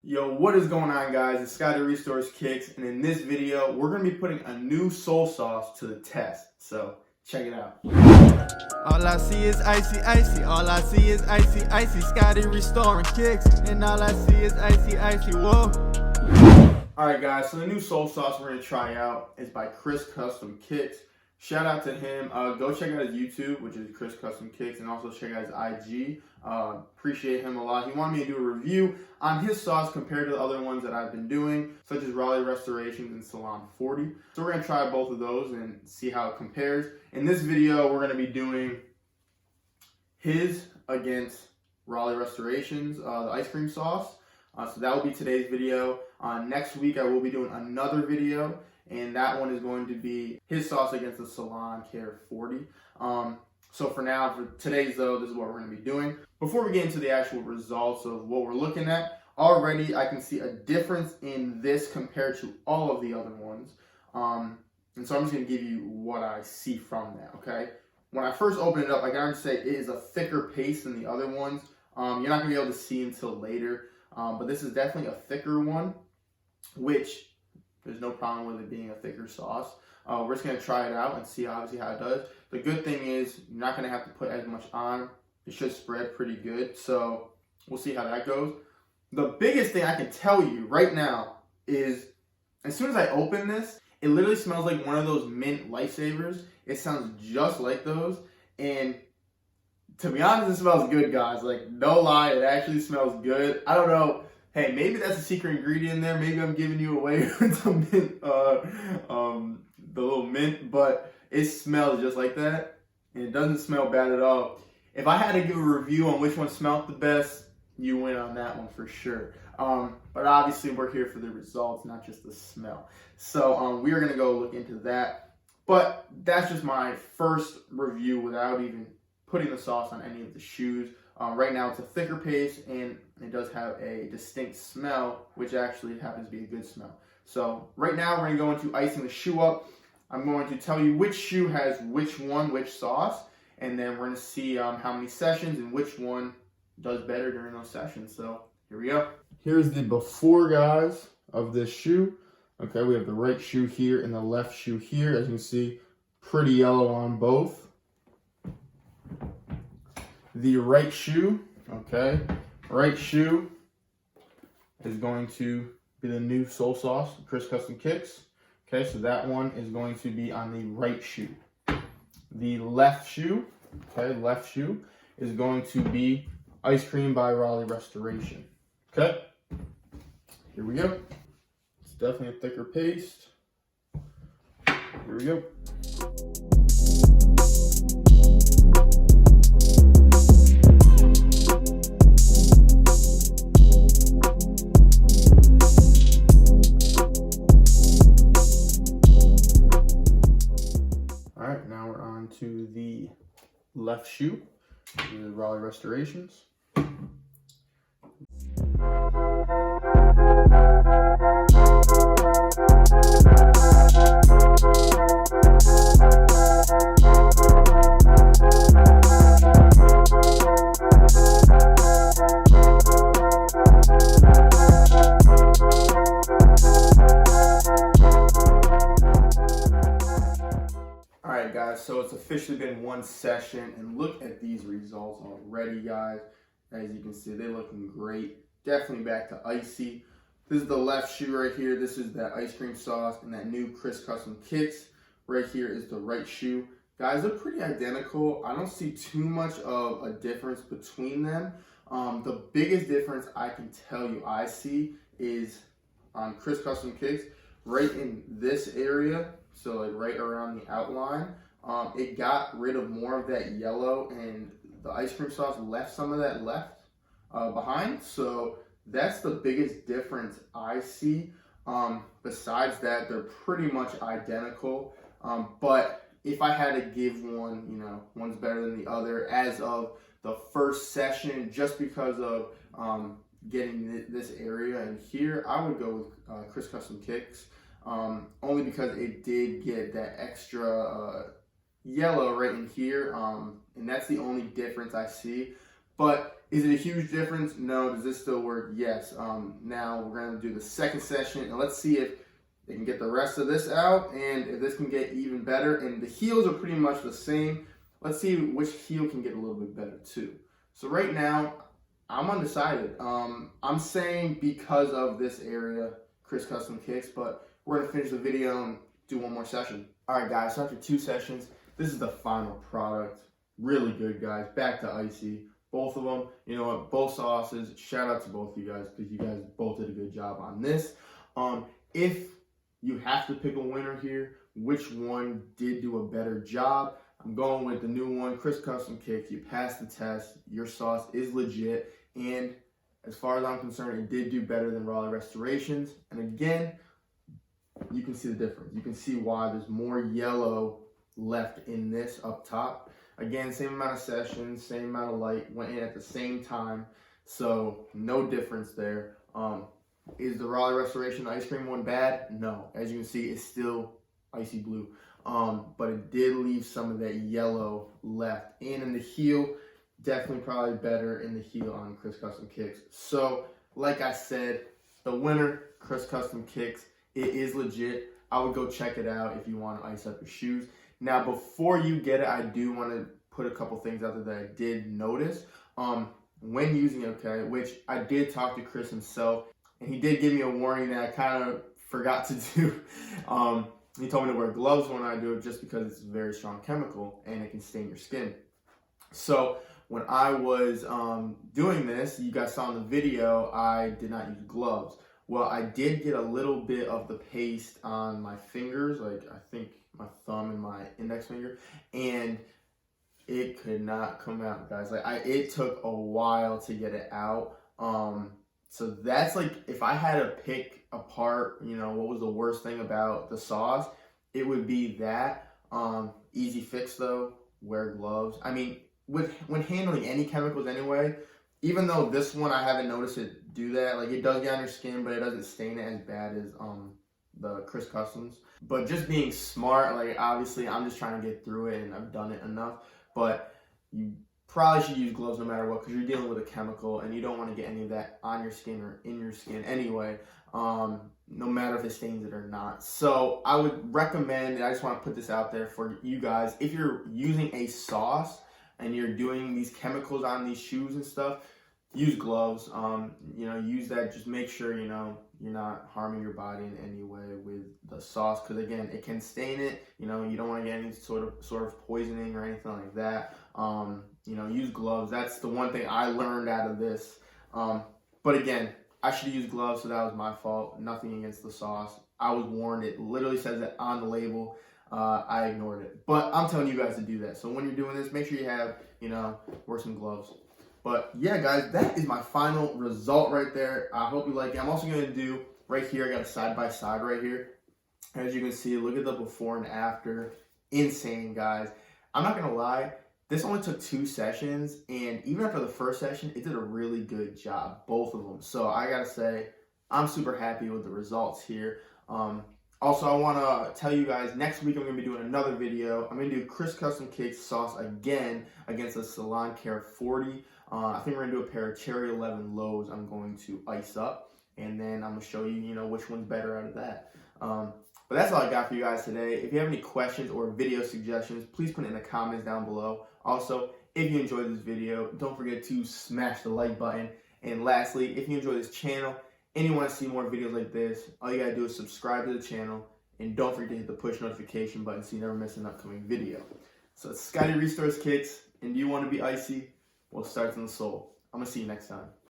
Yo, what is going on, guys? It's Scotty Restores Kicks, and in this video, we're going to be putting a new soul sauce to the test. So, check it out. All I see is icy, icy. All I see is icy, icy. Scotty restoring kicks, and all I see is icy, icy. Whoa. Alright, guys, so the new soul sauce we're going to try out is by Chris Custom Kicks. Shout out to him. Go check out his YouTube, which is Chris Custom Kicks, and also check out his IG. Appreciate him a lot. He wanted me to do a review on his sauce compared to the other ones that I've been doing, such as Raleigh Restorations and Salon 40. So we're going to try both of those and see how it compares. In this video, we're going to be doing his against Raleigh Restorations, the ice cream sauce. So that will be today's video. Next week, I will be doing another video, and that one is going to be his sauce against the Salon Care 40. So for now, for today's though, this is what we're going to be doing. Before we get into the actual results of what we're looking at, already I can see a difference in this compared to all of the other ones. And so I'm just going to give you what I see from that, okay? When I first opened it up, I gotta say it is a thicker paste than the other ones. You're not going to be able to see until later, but this is definitely a thicker one, which there's no problem with it being a thicker sauce. We're just going to try it out and see obviously how it does. The good thing is you're not going to have to put as much on. It should spread pretty good. So we'll see how that goes. The biggest thing I can tell you right now is as soon as I open this, it literally smells like one of those mint lifesavers. It sounds just like those. And to be honest, it smells good, guys. Like, no lie, it actually smells good. I don't know. Hey, maybe that's a secret ingredient in there. Maybe I'm giving you away with the mint, the little mint, but it smells just like that, and it doesn't smell bad at all. If I had to give a review on which one smelled the best, you win on that one for sure. But obviously, we're here for the results, not just the smell. So we are gonna go look into that. But that's just my first review without even putting the sauce on any of the shoes. Right now it's a thicker paste and it does have a distinct smell, which actually happens to be a good smell. So right now we're going to go into icing the shoe up. I'm going to tell you which shoe has which sauce, and then we're going to see how many sessions and which one does better during those sessions. So here we go. Here's the before, guys, of this shoe. Okay, we have the right shoe here and the left shoe here. As you can see, pretty yellow on both. The right shoe, okay, right shoe is going to be the new soul sauce, Chris Custom Kicks. Okay, so that one is going to be on the right shoe. The left shoe, okay, left shoe is going to be Ice Cream by Raleigh Restoration. Okay, here we go. It's definitely a thicker paste. Here we go. To the left shoe, the Raleigh Restorations. Alright, guys, so it's officially been one session, and look at these results already, guys. As you can see, they're looking great. Definitely back to icy. This is the left shoe right here. This is that ice cream sauce and that new Chris Custom Kicks. Right here is the right shoe. Guys, they're pretty identical. I don't see too much of a difference between them. The biggest difference I can tell you I see is on Chris Custom Kicks, right in this area. So like right around the outline, it got rid of more of that yellow, and the ice cream sauce left some of that behind. So that's the biggest difference I see. Besides that, they're pretty much identical. But if I had to give one, you know, one's better than the other as of the first session, just because of getting this area in here, I would go with Chris Custom Kicks. Only because it did get that extra yellow right in here, and that's the only difference I see. But Is it a huge difference? No. Does this still work? Yes. Now we're going to do the second session, and let's see if they can get the rest of this out, and if this can get even better. And the heels are pretty much the same. Let's see which heel can get a little bit better too. So right now, I'm undecided. I'm saying because of this area, Chris Custom Kicks, but we're going to finish the video and do one more session. All right, guys, so after 2 sessions, this is the final product. Really good, guys. Back to icy. Both of them. You know what? Both sauces. Shout out to both of you guys because you guys both did a good job on this. If you have to pick a winner here, which one did do a better job? I'm going with the new one, Chris Custom Kicks. You passed the test. Your sauce is legit. And as far as I'm concerned, it did do better than Raleigh Restorations. And again, you can see the difference. You can see why there's more yellow left in this up top. Again, same amount of sessions, same amount of light, went in at the same time. So no difference there. Is the Raleigh Restoration ice cream one bad? No. As you can see, it's still icy blue. But it did leave some of that yellow left. And in the heel, definitely probably better in the heel on Chris Custom Kicks. So, like I said, the winner, Chris Custom Kicks, it is legit. I would go check it out if you want to ice up your shoes. Now, before you get it, I do want to put a couple things out there that I did notice. When using it, okay, which I did talk to Chris himself, and he did give me a warning that I kind of forgot to do. He told me to wear gloves when I do it just because it's a very strong chemical and it can stain your skin. So when I was doing this, you guys saw in the video, I did not use gloves. Well, I did get a little bit of the paste on my fingers, like I think my thumb and my index finger, and it could not come out, guys. Like it took a while to get it out. So that's like, if I had to pick apart, you know, what was the worst thing about the sauce, it would be that. Easy fix though, wear gloves. I mean, when handling any chemicals anyway, even though this one I haven't noticed it do that, like it does get on your skin, but it doesn't stain it as bad as the Chris Customs. But just being smart, like obviously I'm just trying to get through it and I've done it enough, but you probably should use gloves no matter what because you're dealing with a chemical and you don't want to get any of that on your skin or in your skin anyway, no matter if it stains it or not. So I would recommend, and I just want to put this out there for you guys, if you're using a sauce and you're doing these chemicals on these shoes and stuff, use gloves. You know, use that. Just make sure, you know, you're not harming your body in any way with the sauce because again, it can stain it. You know, you don't want to get any sort of poisoning or anything like that. You know, use gloves. That's the one thing I learned out of this. But again, I should have used gloves, so that was my fault. Nothing against the sauce. I was warned. It literally says it on the label. I ignored it. But I'm telling you guys to do that. So when you're doing this, make sure you have, you know, wear some gloves. But yeah, guys, that is my final result right there. I hope you like it. I'm also going to do right here, I got a side-by-side right here. As you can see, look at the before and after. Insane, guys. I'm not going to lie. This only took 2 sessions, and even after the first session, it did a really good job, both of them. So I gotta say, I'm super happy with the results here. Also, I want to tell you guys, next week I'm going to be doing another video. I'm going to do Chris Custom Kicks sauce again against the Salon Care 40. I think we're going to do a pair of Cherry 11 lows I'm going to ice up, and then I'm going to show you, you know, which one's better out of that. But that's all I got for you guys today. If you have any questions or video suggestions, please put it in the comments down below. Also, if you enjoyed this video, don't forget to smash the like button. And lastly, if you enjoy this channel and you want to see more videos like this, all you gotta do is subscribe to the channel and don't forget to hit the push notification button so you never miss an upcoming video. So it's Scotty Restores Kicks, and do you want to be icy? Well, it starts in the soul. I'm gonna see you next time.